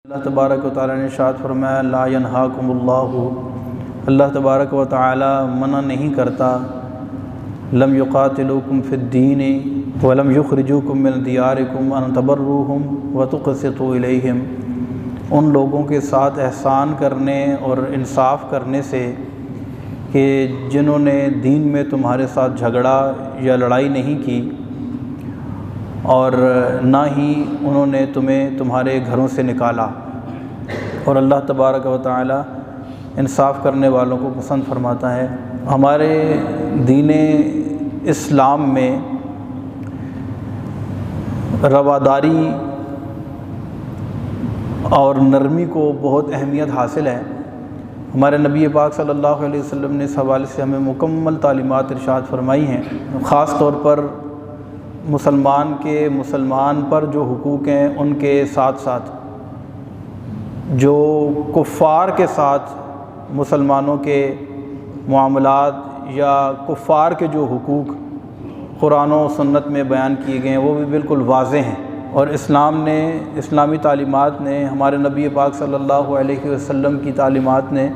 اللہ تبارک و تعالیٰ نے ارشاد فرمایا لا ینہاکم اللہ تبارک و تعالیٰ منع نہیں کرتا لم یقاتلوکم فی الدین ولم یخرجوکم من دیارکم ان تبروہم وتقسطوا الیہم، ان لوگوں کے ساتھ احسان کرنے اور انصاف کرنے سے کہ جنہوں نے دین میں تمہارے ساتھ جھگڑا یا لڑائی نہیں کی اور نہ ہی انہوں نے تمہیں تمہارے گھروں سے نکالا، اور اللہ تبارک و تعالی انصاف کرنے والوں کو پسند فرماتا ہے۔ ہمارے دین اسلام میں رواداری اور نرمی کو بہت اہمیت حاصل ہے۔ ہمارے نبی پاک صلی اللہ علیہ وسلم نے اس حوالے سے ہمیں مکمل تعلیمات ارشاد فرمائی ہیں، خاص طور پر مسلمان پر جو حقوق ہیں ان کے ساتھ ساتھ جو کفار کے ساتھ مسلمانوں کے معاملات یا کفار کے جو حقوق قرآن و سنت میں بیان کیے گئے ہیں وہ بھی بالکل واضح ہیں، اور اسلامی تعلیمات نے، ہمارے نبی پاک صلی اللہ علیہ وسلم کی تعلیمات نے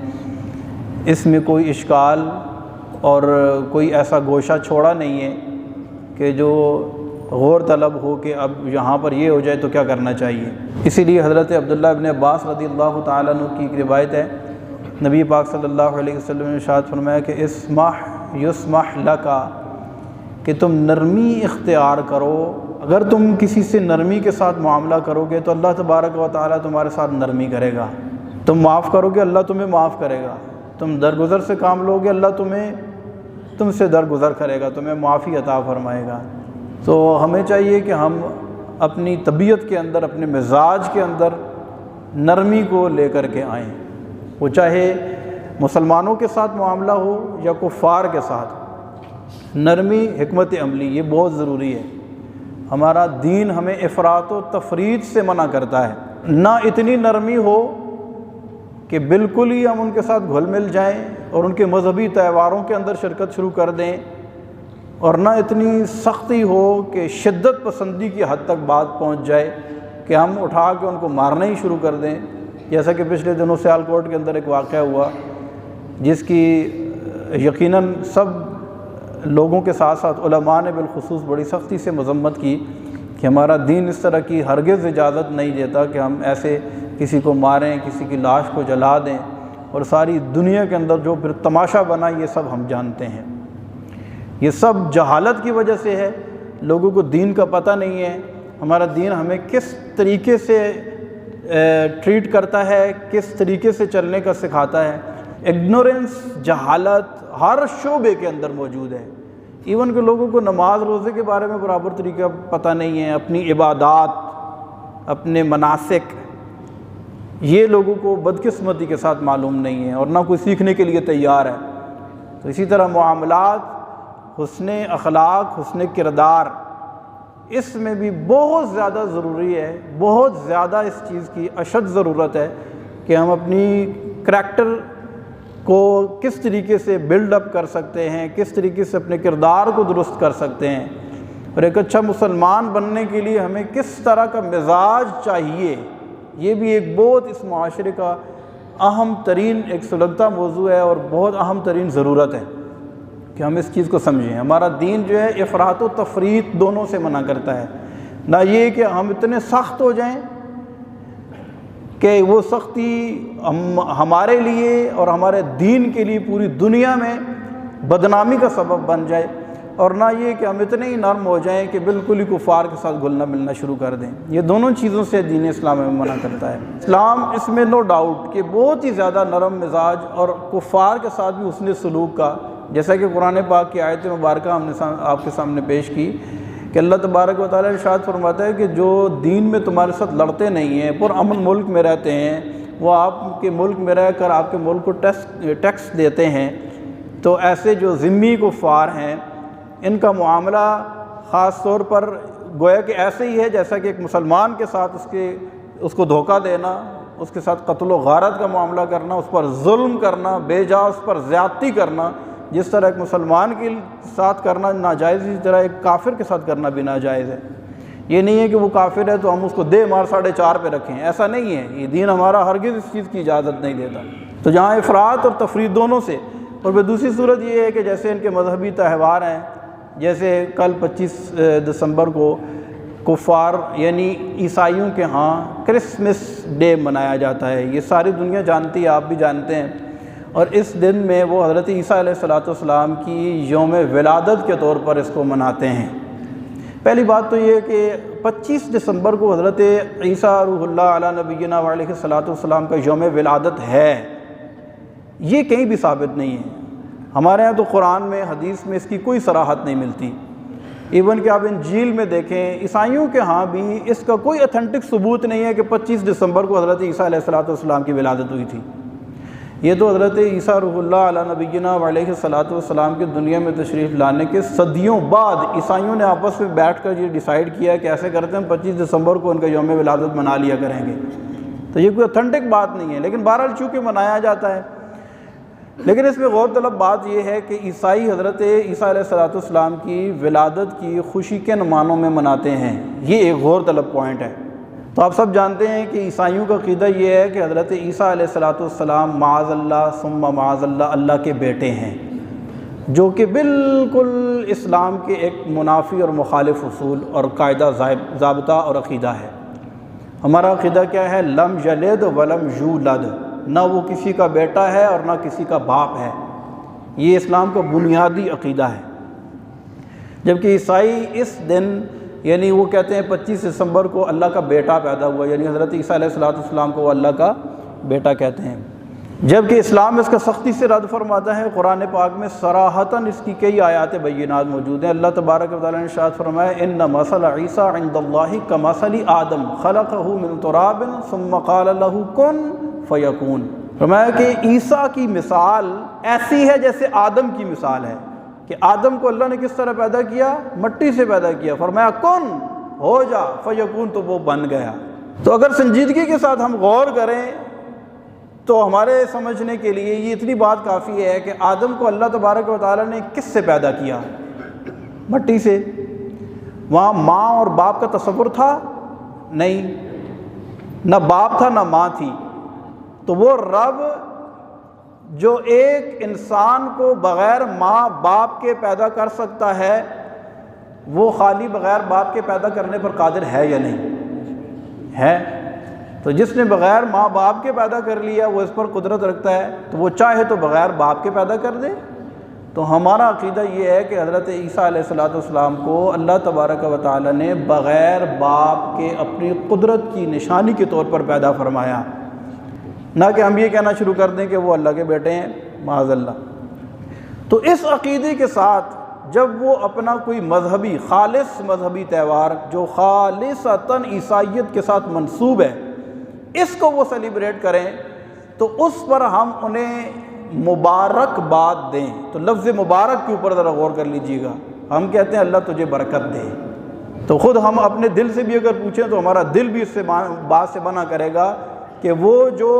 اس میں کوئی اشکال اور کوئی ایسا گوشہ چھوڑا نہیں ہے کہ جو غور طلب ہو کہ اب یہاں پر یہ ہو جائے تو کیا کرنا چاہیے۔ اسی لیے حضرت عبداللہ ابن عباس رضی اللہ تعالیٰ عنہ کی ایک روایت ہے، نبی پاک صلی اللہ علیہ وسلم نے ارشاد فرمایا کہ اسمح یسمح لکا، کہ تم نرمی اختیار کرو، اگر تم کسی سے نرمی کے ساتھ معاملہ کرو گے تو اللہ تبارک و تعالیٰ تمہارے ساتھ نرمی کرے گا، تم معاف کرو گے اللہ تمہیں معاف کرے گا، تم درگزر سے کام لو گے اللہ تم سے درگزر کرے گا، تمہیں معافی عطا فرمائے گا۔ تو ہمیں چاہیے کہ ہم اپنی طبیعت کے اندر، اپنے مزاج کے اندر نرمی کو لے کر کے آئیں، وہ چاہے مسلمانوں کے ساتھ معاملہ ہو یا کفار کے ساتھ۔ نرمی، حکمت عملی، یہ بہت ضروری ہے۔ ہمارا دین ہمیں افراط و تفریط سے منع کرتا ہے، نہ اتنی نرمی ہو کہ بالکل ہی ہم ان کے ساتھ گھل مل جائیں اور ان کے مذہبی تہواروں کے اندر شرکت شروع کر دیں، اور نہ اتنی سختی ہو کہ شدت پسندی کی حد تک بات پہنچ جائے کہ ہم اٹھا کے ان کو مارنا ہی شروع کر دیں، جیسا کہ پچھلے دنوں سیالکوٹ کے اندر ایک واقعہ ہوا جس کی یقیناً سب لوگوں کے ساتھ ساتھ علماء نے بالخصوص بڑی سختی سے مذمت کی کہ ہمارا دین اس طرح کی ہرگز اجازت نہیں دیتا کہ ہم ایسے کسی کو ماریں، کسی کی لاش کو جلا دیں، اور ساری دنیا کے اندر جو پھر تماشا بنا یہ سب ہم جانتے ہیں۔ یہ سب جہالت کی وجہ سے ہے، لوگوں کو دین کا پتہ نہیں ہے، ہمارا دین ہمیں کس طریقے سے ٹریٹ کرتا ہے، کس طریقے سے چلنے کا سکھاتا ہے۔ اگنورنس، جہالت ہر شعبے کے اندر موجود ہے، ایون کہ لوگوں کو نماز روزے کے بارے میں برابر طریقہ پتہ نہیں ہے، اپنی عبادات، اپنے مناسک، یہ لوگوں کو بدقسمتی کے ساتھ معلوم نہیں ہے، اور نہ کوئی سیکھنے کے لیے تیار ہے۔ تو اسی طرح معاملات، حسن اخلاق، حسن کردار، اس میں بھی بہت زیادہ ضروری ہے، بہت زیادہ اس چیز کی اشد ضرورت ہے کہ ہم اپنی کریکٹر کو کس طریقے سے بلڈ اپ کر سکتے ہیں، کس طریقے سے اپنے کردار کو درست کر سکتے ہیں، اور ایک اچھا مسلمان بننے کے لیے ہمیں کس طرح کا مزاج چاہیے، یہ بھی ایک بہت اس معاشرے کا اہم ترین ایک سلگتا موضوع ہے اور بہت اہم ترین ضرورت ہے کہ ہم اس چیز کو سمجھیں۔ ہمارا دین جو ہے افراط و تفریط دونوں سے منع کرتا ہے، نہ یہ کہ ہم اتنے سخت ہو جائیں کہ وہ سختی ہمارے لیے اور ہمارے دین کے لیے پوری دنیا میں بدنامی کا سبب بن جائے، اور نہ یہ کہ ہم اتنے ہی نرم ہو جائیں کہ بالکل ہی کفار کے ساتھ گھلنا ملنا شروع کر دیں۔ یہ دونوں چیزوں سے دین اسلام میں منع کرتا ہے۔ اسلام اس میں نو ڈاؤٹ کہ بہت ہی زیادہ نرم مزاج اور کفار کے ساتھ بھی حسن سلوک کا، جیسا کہ قرآن پاک کی آیت مبارکہ ہم نے آپ کے سامنے پیش کی کہ اللہ تبارک و تعالیٰ ارشاد فرماتا ہے کہ جو دین میں تمہارے ساتھ لڑتے نہیں ہیں، پرامن ملک میں رہتے ہیں، وہ آپ کے ملک میں رہ کر آپ کے ملک کو ٹیکس دیتے ہیں، تو ایسے جو ذمی کفار ہیں ان کا معاملہ خاص طور پر گویا کہ ایسے ہی ہے جیسا کہ ایک مسلمان کے ساتھ اس کو دھوکہ دینا، اس کے ساتھ قتل و غارت کا معاملہ کرنا، اس پر ظلم کرنا، بے جا اس پر زیادتی کرنا، جس طرح ایک مسلمان کے ساتھ کرنا ناجائز، اسی طرح ایک کافر کے ساتھ کرنا بھی ناجائز ہے۔ یہ نہیں ہے کہ وہ کافر ہے تو ہم اس کو دے مار 4.5 پہ رکھیں، ایسا نہیں ہے، یہ دین ہمارا ہرگز اس چیز کی اجازت نہیں دیتا۔ تو جہاں افراط اور تفریط دونوں سے، اور پھر دوسری صورت یہ ہے کہ جیسے ان کے مذہبی تہوار ہیں، جیسے کل 25 دسمبر کو کفار یعنی عیسائیوں کے ہاں کرسمس ڈے منایا جاتا ہے، یہ ساری دنیا جانتی ہے، آپ بھی جانتے ہیں، اور اس دن میں وہ حضرت عیسیٰ علیہ السلام کی یوم ولادت کے طور پر اس کو مناتے ہیں۔ پہلی بات تو یہ کہ 25 دسمبر کو حضرت عیسیٰ روح اللہ علیہ نبینا علیہ السلام کا یوم ولادت ہے، یہ کہیں بھی ثابت نہیں ہے۔ ہمارے ہاں تو قرآن میں حدیث میں اس کی کوئی صراحت نہیں ملتی، ایون کہ آپ انجیل میں دیکھیں، عیسائیوں کے ہاں بھی اس کا کوئی اتھینٹک ثبوت نہیں ہے کہ 25 دسمبر کو حضرت عیسیٰ علیہ السلام کی ولادت ہوئی تھی۔ یہ تو حضرت عیسیٰ روح اللہ علیہ نبینا علیہ السلام کی دنیا میں تشریف لانے کے صدیوں بعد عیسائیوں نے آپس میں بیٹھ کر یہ ڈیسائیڈ کیا کہ ایسے کرتے ہیں 25 دسمبر کو ان کا یوم ولادت منا لیا کریں گے، تو یہ کوئی اتھینٹک بات نہیں ہے، لیکن بہرحال چونکہ منایا جاتا ہے۔ لیکن اس میں غور طلب بات یہ ہے کہ عیسائی حضرت عیسیٰ علیہ السلام کی ولادت کی خوشی کن معنوں میں مناتے ہیں، یہ ایک غور طلب پوائنٹ ہے۔ تو آپ سب جانتے ہیں کہ عیسائیوں کا عقیدہ یہ ہے کہ حضرت عیسیٰ علیہ السلام معاذ اللہ ثم معاذ اللہ کے بیٹے ہیں، جو کہ بالکل اسلام کے ایک منافی اور مخالف اصول اور قاعدہ ضابطہ اور عقیدہ ہے۔ ہمارا عقیدہ کیا ہے؟ لم یلد ولم یولد، نہ وہ کسی کا بیٹا ہے اور نہ کسی کا باپ ہے، یہ اسلام کا بنیادی عقیدہ ہے۔ جبکہ عیسائی اس دن یعنی وہ کہتے ہیں 25 دسمبر کو اللہ کا بیٹا پیدا ہوا، یعنی حضرت عیسیٰ علیہ السلام کو وہ اللہ کا بیٹا کہتے ہیں، جبکہ اسلام اس کا سختی سے رد فرماتا ہے۔ قرآن پاک میں صراحتاً اس کی کئی آیات بینات موجود ہیں۔ اللہ تبارک و تعالیٰ نے ارشاد فرمایا ان مثل عیسیٰ عند اللہ کمثل آدم خلقہ من تراب ثم قال له کن فیکون۔ فرمایا کہ عیسیٰ کی مثال ایسی ہے جیسے آدم کی مثال ہے، کہ آدم کو اللہ نے کس طرح پیدا کیا؟ مٹی سے پیدا کیا، فرمایا کن ہو جا فیکون، تو وہ بن گیا۔ تو اگر سنجیدگی کے ساتھ ہم غور کریں تو ہمارے سمجھنے کے لیے یہ اتنی بات کافی ہے کہ آدم کو اللہ تبارک و تعالیٰ نے کس سے پیدا کیا؟ مٹی سے۔ وہاں ماں اور باپ کا تصور تھا؟ نہیں، نہ باپ تھا نہ ماں تھی۔ تو وہ رب جو ایک انسان کو بغیر ماں باپ کے پیدا کر سکتا ہے، وہ خالی بغیر باپ کے پیدا کرنے پر قادر ہے یا نہیں؟ ہے۔ تو جس نے بغیر ماں باپ کے پیدا کر لیا وہ اس پر قدرت رکھتا ہے، تو وہ چاہے تو بغیر باپ کے پیدا کر دے۔ تو ہمارا عقیدہ یہ ہے کہ حضرت عیسیٰ علیہ السلام کو اللہ تبارک و تعالیٰ نے بغیر باپ کے اپنی قدرت کی نشانی کے طور پر پیدا فرمایا، نہ کہ ہم یہ کہنا شروع کر دیں کہ وہ اللہ کے بیٹے ہیں، معاذ اللہ۔ تو اس عقیدے کے ساتھ جب وہ اپنا کوئی مذہبی خالص مذہبی تہوار جو خالصتاً عیسائیت کے ساتھ منسوب ہے، اس کو وہ سیلیبریٹ کریں تو اس پر ہم انہیں مبارکباد دیں۔ تو لفظ مبارک کے اوپر ذرا غور کر لیجیے گا۔ ہم کہتے ہیں اللہ تجھے برکت دے، تو خود ہم اپنے دل سے بھی اگر پوچھیں تو ہمارا دل بھی اس سے بات سے منع کرے گا کہ وہ جو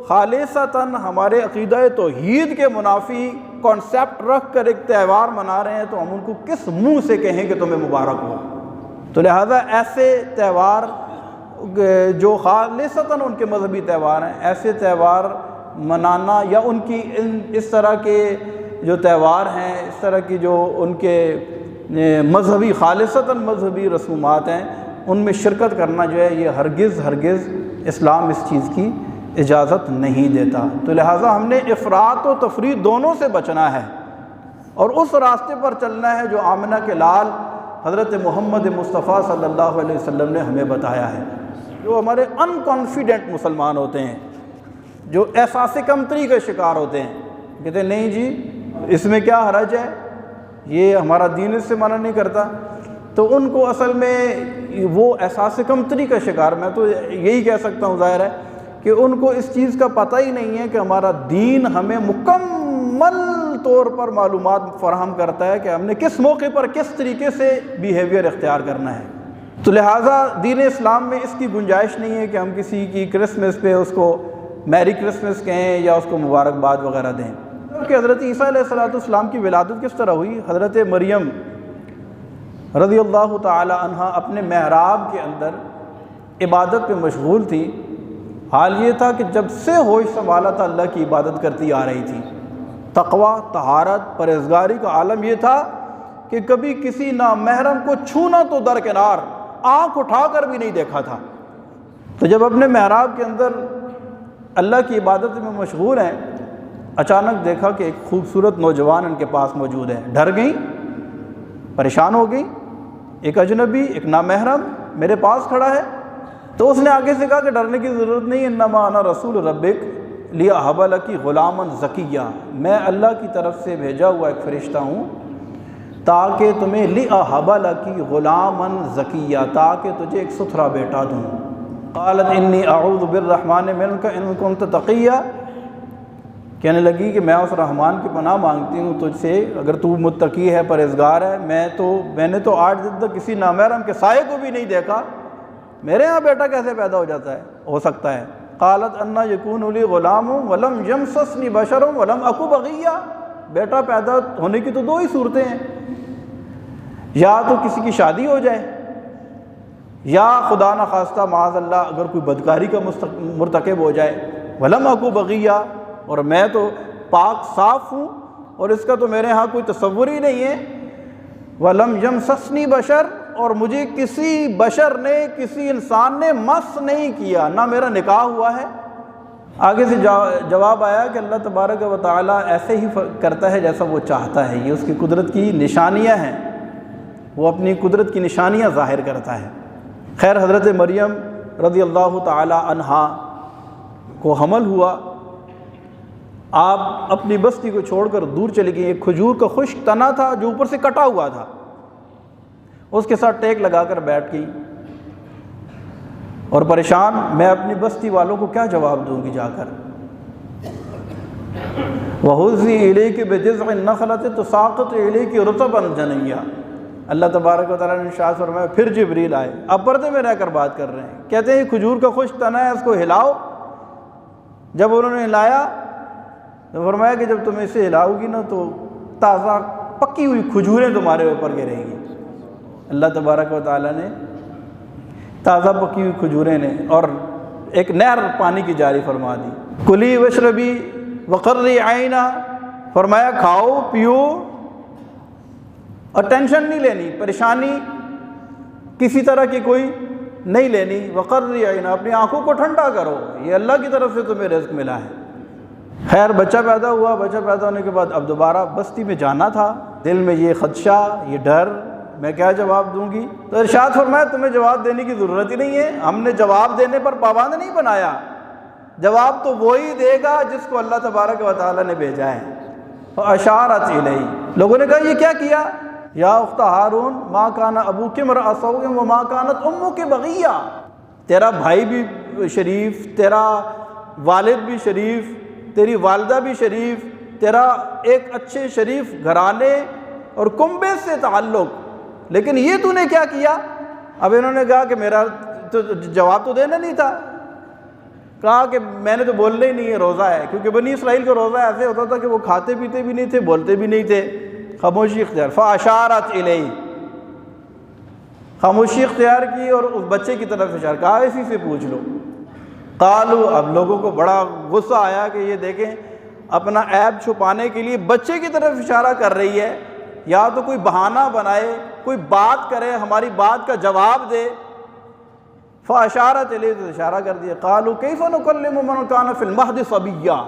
خالصتاً ہمارے عقیدہ توحید کے منافی کانسیپٹ رکھ کر ایک تہوار منا رہے ہیں، تو ہم ان کو کس منہ سے کہیں کہ تمہیں مبارک ہو؟ تو لہٰذا ایسے تہوار جو خالصتاً ان کے مذہبی تہوار ہیں، ایسے تہوار منانا یا ان کی اس طرح کے جو تہوار ہیں، اس طرح کی جو ان کے مذہبی خالصتاً مذہبی رسومات ہیں، ان میں شرکت کرنا جو ہے یہ ہرگز اسلام اس چیز کی اجازت نہیں دیتا۔ تو لہٰذا ہم نے افراط و تفریط دونوں سے بچنا ہے اور اس راستے پر چلنا ہے جو آمنہ کے لال حضرت محمد مصطفیٰ صلی اللہ علیہ وسلم نے ہمیں بتایا ہے۔ جو ہمارے ان کانفیڈنٹ مسلمان ہوتے ہیں، جو احساس کمتری کا شکار ہوتے ہیں، کہتے ہیں نہیں جی اس میں کیا حرج ہے، یہ ہمارا دین اس سے منع نہیں کرتا، تو ان کو اصل میں وہ احساس کمتری کا شکار، میں تو یہی کہہ سکتا ہوں ظاہر ہے کہ ان کو اس چیز کا پتہ ہی نہیں ہے کہ ہمارا دین ہمیں مکمل طور پر معلومات فراہم کرتا ہے کہ ہم نے کس موقع پر کس طریقے سے بیہیویئر اختیار کرنا ہے۔ تو لہٰذا دین اسلام میں اس کی گنجائش نہیں ہے کہ ہم کسی کی کرسمس پہ اس کو میری کرسمس کہیں یا اس کو مبارکباد وغیرہ دیں۔ کہ حضرت عیسیٰ علیہ السلام کی ولادت کس طرح ہوئی؟ حضرت مریم رضی اللہ تعالی عنہ اپنے محراب کے اندر عبادت پہ مشغول تھی۔ حال یہ تھا کہ جب سے ہوش سنبھالا تھا اللہ کی عبادت کرتی آ رہی تھی۔ تقوی، طہارت، پرہیزگاری کا عالم یہ تھا کہ کبھی کسی نامحرم کو چھونا تو درکنار، آنکھ اٹھا کر بھی نہیں دیکھا تھا۔ تو جب اپنے محراب کے اندر اللہ کی عبادت میں مشغول ہیں، اچانک دیکھا کہ ایک خوبصورت نوجوان ان کے پاس موجود ہے۔ ڈر گئیں، پریشان ہو گئیں، ایک اجنبی، ایک نامحرم میرے پاس کھڑا ہے۔ تو اس نے آگے سے کہا کہ ڈرنے کی ضرورت نہیں، انما انا رسول ربک لیہب لک غلاما زکیہ، میں اللہ کی طرف سے بھیجا ہوا ایک فرشتہ ہوں تاکہ تمہیں لیہب لک غلاما زکیہ، تاکہ تجھے ایک ستھرا بیٹا دوں۔ قالت انی اعوذ بالرحمن منک ان کنت تقیہ، کہنے لگی کہ میں اس رحمان کی پناہ مانگتی ہوں تجھ سے اگر تو متقی ہے، پرہیزگار ہے۔ میں نے تو آج دن تک کسی نامحرم کے سائے کو بھی نہیں دیکھا، میرے ہاں بیٹا کیسے پیدا ہو سکتا ہے؟ قالت انا یکون لی غلام ولم یمسسنی بشر ولم اکو بغیہ، بیٹا پیدا ہونے کی تو دو ہی صورتیں ہیں، یا تو کسی کی شادی ہو جائے، یا خدا نخواستہ معاذ اللہ اگر کوئی بدکاری کا مرتکب ہو جائے۔ ولم اکو بغیہ، اور میں تو پاک صاف ہوں اور اس کا تو میرے ہاں کوئی تصور ہی نہیں ہے۔ ولم یمسسنی بشر، اور مجھے کسی بشر نے، کسی انسان نے مس نہیں کیا، نہ میرا نکاح ہوا ہے۔ آگے سے جواب آیا کہ اللہ تبارک و تعالیٰ ایسے ہی کرتا ہے جیسا وہ چاہتا ہے، یہ اس کی قدرت کی نشانیاں ہیں، وہ اپنی قدرت کی نشانیاں ظاہر کرتا ہے۔ خیر، حضرت مریم رضی اللہ تعالی عنہا کو حمل ہوا، آپ اپنی بستی کو چھوڑ کر دور چلی گئی۔ ایک کھجور کا خشک تنا تھا جو اوپر سے کٹا ہوا تھا، اس کے ساتھ ٹیک لگا کر بیٹھ گئی اور پریشان، میں اپنی بستی والوں کو کیا جواب دوں گی جا کر؟ وَهُزِّي إِلَيْكِ بِجِذْعِ النَّخْلَةِ تُسَاقِطُ إِلَيْكِ رُطَبًا جَنِيًّا۔ اللہ تبارک و تعالیٰ نے ارشاد فرمایا، پھر جبریل آئے، اب پردے میں رہ کر بات کر رہے ہیں، کہتے ہیں کھجور کا خشک تنا ہے، اس کو ہلاؤ۔ جب انہوں نے ہلایا تو فرمایا کہ جب تم اسے ہلاؤ گی نا تو تازہ پکی ہوئی کھجوریں تمہارے اوپر گریں گی۔ اللہ تبارک و تعالیٰ نے تازہ پکی ہوئی کھجوریں نے اور ایک نہر پانی کی جاری فرما دی۔ کلی وشربی وقرری عینا، فرمایا کھاؤ پیو اور ٹینشن نہیں لینی، پریشانی کسی طرح کی کوئی نہیں لینی۔ وقرری عینا، اپنی آنکھوں کو ٹھنڈا کرو، یہ اللہ کی طرف سے تمہیں رزق ملا ہے۔ خیر، بچہ پیدا ہوا، بچہ پیدا ہونے کے بعد اب دوبارہ بستی میں جانا تھا، دل میں یہ خدشہ، یہ ڈر، میں کیا جواب دوں گی؟ تو ارشاد فرمایا تمہیں جواب دینے کی ضرورت ہی نہیں ہے، ہم نے جواب دینے پر پابند نہیں بنایا، جواب تو وہی دے گا جس کو اللہ تبارک و تعالیٰ نے بھیجا ہے۔ فاشارت الیہ، لوگوں نے کہا یہ کیا کیا؟ یا اخت ہارون ما کان ابوک امرأ سوء وما کانت امک بغیہ، تیرا بھائی بھی شریف، تیرا والد بھی شریف، تیری والدہ بھی شریف، تیرا ایک اچھے شریف گھرانے اور کنبے سے تعلق، لیکن یہ تو نے کیا کیا؟ اب انہوں نے کہا کہ میرا تو جواب تو دینا نہیں تھا، کہا کہ میں نے تو بولنا ہی نہیں ہے، روزہ ہے، کیونکہ بنی اسرائیل کا روزہ ایسے ہوتا تھا کہ وہ کھاتے پیتے بھی نہیں تھے، بولتے بھی نہیں تھے، خاموشی اختیار۔ فاشارت الیہ، خاموشی اختیار کی اور اس بچے کی طرف اشارہ، کہا اسی سے پوچھ لو۔ قالو، اب لوگوں کو بڑا غصہ آیا کہ یہ دیکھیں اپنا عیب چھپانے کے لیے بچے کی طرف اشارہ کر رہی ہے، یا تو کوئی بہانہ بنائے، کوئی بات کرے، ہماری بات کا جواب دے۔ فاشارت الیہ، تو اشارہ کر دیا۔ قالوا کیف نکلم من کان فی المہد صبیا،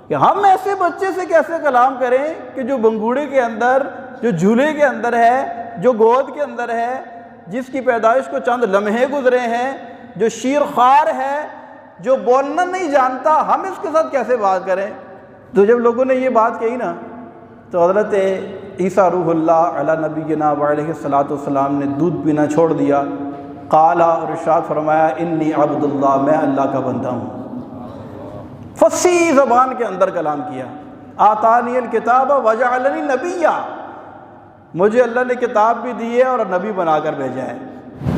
کہ ہم ایسے بچے سے کیسے کلام کریں کہ جو بنگوڑے کے اندر، جو جھولے کے اندر ہے، جو گود کے اندر ہے، جس کی پیدائش کو چند لمحے گزرے ہیں، جو شیرخوار ہے، جو بولنا نہیں جانتا، ہم اس کے ساتھ کیسے بات کریں؟ تو جب لوگوں نے یہ بات کہی نا تو حضرت عیسیٰ روح اللہ علی نبینا علیہ الصلوۃ والسلام نے دودھ پینا چھوڑ دیا۔ قال، اور ارشاد فرمایا، انی عبد اللہ، میں اللہ کا بندہ ہوں۔ فصیح زبان کے اندر کلام کیا۔ آتانی الکتاب وجعلنی نبیا، مجھے اللہ نے کتاب بھی دی ہے اور نبی بنا کر بھیجا ہے۔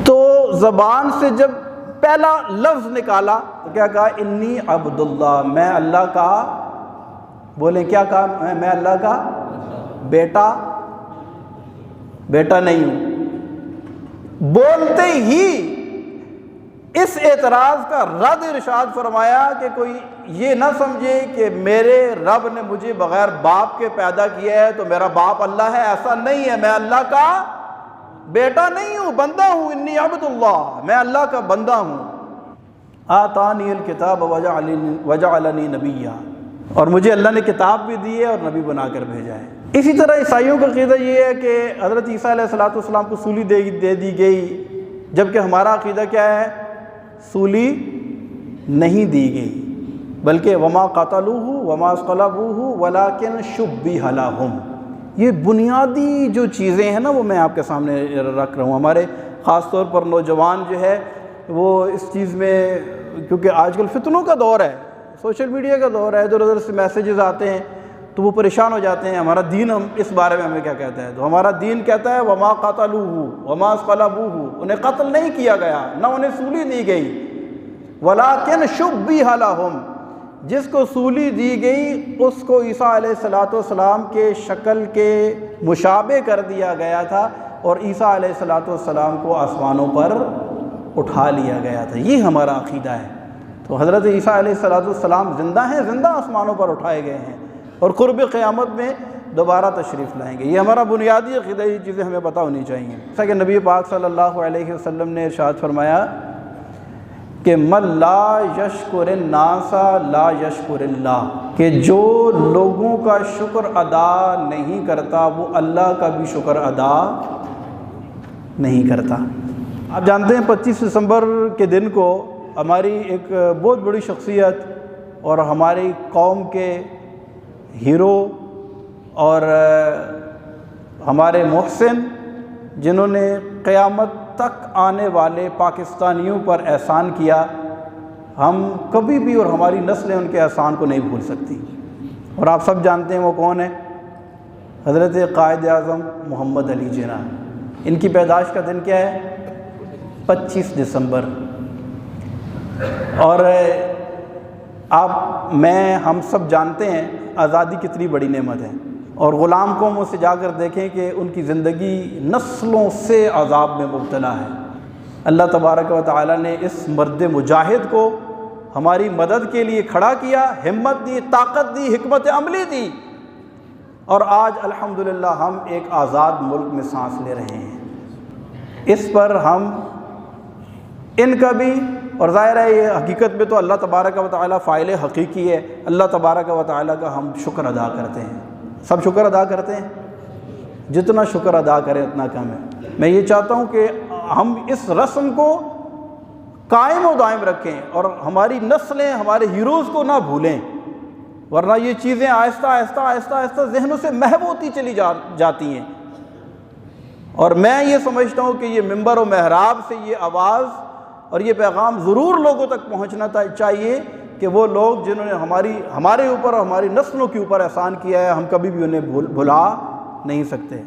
تو زبان سے جب پہلا لفظ نکالا تو کیا کہا؟ انی عبد اللہ، میں اللہ کا، بولیں کیا کہا؟ میں اللہ کا بیٹا نہیں ہوں، بولتے ہی اس اعتراض کا رد ارشاد فرمایا کہ کوئی یہ نہ سمجھے کہ میرے رب نے مجھے بغیر باپ کے پیدا کیا ہے تو میرا باپ اللہ ہے، ایسا نہیں ہے، میں اللہ کا بیٹا نہیں ہوں، بندہ ہوں، انی عبد اللہ، میں اللہ کا بندہ ہوں۔ آتانی الکتاب وجعلنی نبیا، اور مجھے اللہ نے کتاب بھی دی ہے اور نبی بنا کر بھیجا ہے۔ اسی طرح عیسائیوں کا عقیدہ یہ ہے کہ حضرت عیسیٰ علیہ السلام کو سولی دے دی گئی، جبکہ ہمارا عقیدہ کیا ہے؟ سولی نہیں دی گئی، بلکہ وما قتلوہ وما صلبوہ ولکن شبہ لہم۔ یہ بنیادی جو چیزیں ہیں نا وہ میں آپ کے سامنے رکھ رہا ہوں۔ ہمارے خاص طور پر نوجوان جو ہے وہ اس چیز میں، کیونکہ آج کل فتنوں کا دور ہے، سوشل میڈیا کا دور ہے، ادھر ادھر سے میسیجز آتے ہیں تو وہ پریشان ہو جاتے ہیں ہمارا دین ہم اس بارے میں ہمیں کیا کہتا ہے۔ تو ہمارا دین کہتا ہے وما قتلوہ وما صلبوہ، انہیں قتل نہیں کیا گیا، نہ انہیں سولی دی گئی، ولکن شبہ لہم، جس کو سولی دی گئی اس کو عیسیٰ علیہ السلام کے شکل کے مشابہ کر دیا گیا تھا، اور عیسیٰ علیہ السلام کو آسمانوں پر اٹھا لیا گیا تھا۔ یہ ہمارا عقیدہ ہے۔ تو حضرت عیسیٰ علیہ السلام زندہ ہیں، زندہ آسمانوں پر اٹھائے گئے ہیں، اور قرب قیامت میں دوبارہ تشریف لائیں گے۔ یہ ہمارا بنیادی عقیدہ، یہ چیزیں ہمیں پتہ ہونی چاہیے۔ جیسا کہ نبی پاک صلی اللہ علیہ وسلم نے ارشاد فرمایا کہ من لا یشکر الناس لا یشکر اللہ، کہ جو لوگوں کا شکر ادا نہیں کرتا وہ اللہ کا بھی شکر ادا نہیں کرتا۔ آپ جانتے ہیں 25 دسمبر کے دن کو ہماری ایک بہت بڑی شخصیت اور ہماری قوم کے ہیرو اور ہمارے محسن، جنہوں نے قیامت تک آنے والے پاکستانیوں پر احسان کیا، ہم کبھی بھی اور ہماری نسلیں ان کے احسان کو نہیں بھول سکتی۔ اور آپ سب جانتے ہیں وہ کون ہے؟ حضرت قائد اعظم محمد علی جناح۔ ان کی پیدائش کا دن کیا ہے؟ 25 دسمبر۔ اور ہم سب جانتے ہیں آزادی کتنی بڑی نعمت ہے، اور غلام قوموں سے جا کر دیکھیں کہ ان کی زندگی نسلوں سے عذاب میں مبتلا ہے۔ اللہ تبارک و تعالیٰ نے اس مرد مجاہد کو ہماری مدد کے لیے کھڑا کیا، ہمت دی، طاقت دی، حکمت عملی دی، اور آج الحمدللہ ہم ایک آزاد ملک میں سانس لے رہے ہیں۔ اس پر ہم ان کا بھی، اور ظاہر ہے یہ حقیقت میں تو اللہ تبارک و تعالیٰ فاعل حقیقی ہے، اللہ تبارک و تعالیٰ کا ہم شکر ادا کرتے ہیں۔ سب شکر ادا کرتے ہیں، جتنا شکر ادا کریں اتنا کم ہے۔ میں یہ چاہتا ہوں کہ ہم اس رسم کو قائم و دائم رکھیں، اور ہماری نسلیں ہمارے ہیروز کو نہ بھولیں، ورنہ یہ چیزیں آہستہ آہستہ آہستہ آہستہ ذہنوں سے محو ہوتی چلی جاتی ہیں۔ اور میں یہ سمجھتا ہوں کہ یہ ممبر و محراب سے یہ آواز اور یہ پیغام ضرور لوگوں تک پہنچنا چاہیے کہ وہ لوگ جنہوں نے ہمارے اوپر اور ہماری نسلوں کے اوپر احسان کیا ہے، ہم کبھی بھی انہیں بھلا نہیں سکتے۔